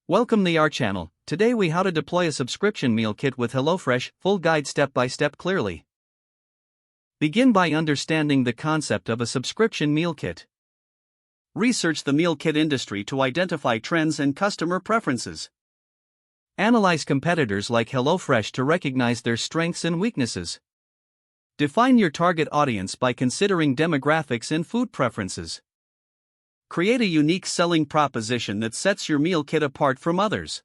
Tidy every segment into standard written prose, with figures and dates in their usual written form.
Welcome to our channel. Today we how to deploy a subscription meal kit with HelloFresh, full guide step by step clearly. Begin by understanding the concept of a subscription meal kit. Research the meal kit industry to identify trends and customer preferences. Analyze competitors like HelloFresh to recognize their strengths and weaknesses. Define your target audience by considering demographics and food preferences. Create a unique selling proposition that sets your meal kit apart from others.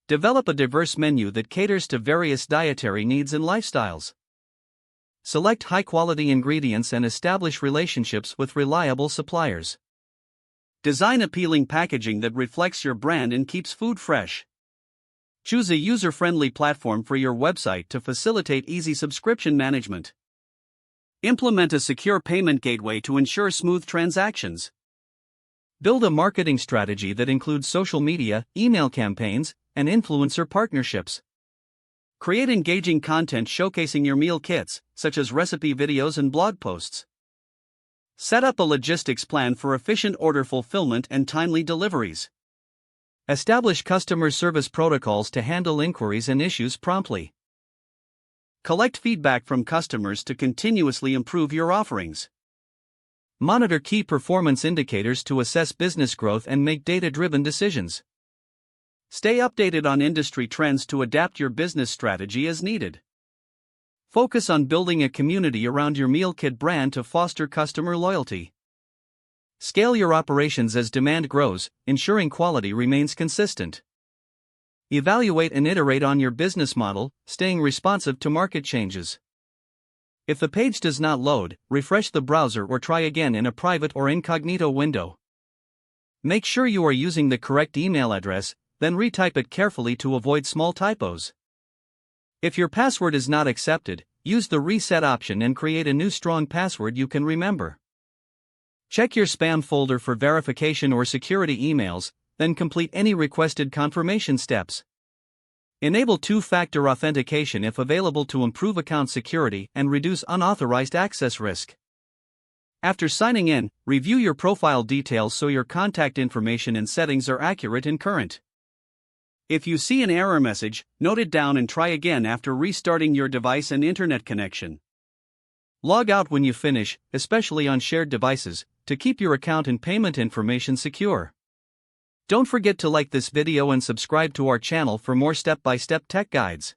Develop a diverse menu that caters to various dietary needs and lifestyles. Select high-quality ingredients and establish relationships with reliable suppliers. Design appealing packaging that reflects your brand and keeps food fresh. Choose a user-friendly platform for your website to facilitate easy subscription management. Implement a secure payment gateway to ensure smooth transactions. Build a marketing strategy that includes social media, email campaigns, and influencer partnerships. Create engaging content showcasing your meal kits, such as recipe videos and blog posts. Set up a logistics plan for efficient order fulfillment and timely deliveries. Establish customer service protocols to handle inquiries and issues promptly. Collect feedback from customers to continuously improve your offerings. Monitor key performance indicators to assess business growth and make data-driven decisions. Stay updated on industry trends to adapt your business strategy as needed. Focus on building a community around your meal kit brand to foster customer loyalty. Scale your operations as demand grows, ensuring quality remains consistent. Evaluate and iterate on your business model, staying responsive to market changes. If the page does not load, refresh the browser or try again in a private or incognito window. Make sure you are using the correct email address, then retype it carefully to avoid small typos. If your password is not accepted, use the reset option and create a new strong password you can remember. Check your spam folder for verification or security emails, then complete any requested confirmation steps. Enable two-factor authentication if available to improve account security and reduce unauthorized access risk. After signing in, review your profile details so your contact information and settings are accurate and current. If you see an error message, note it down and try again after restarting your device and internet connection. Log out when you finish, especially on shared devices, to keep your account and payment information secure. Don't forget to like this video and subscribe to our channel for more step-by-step tech guides.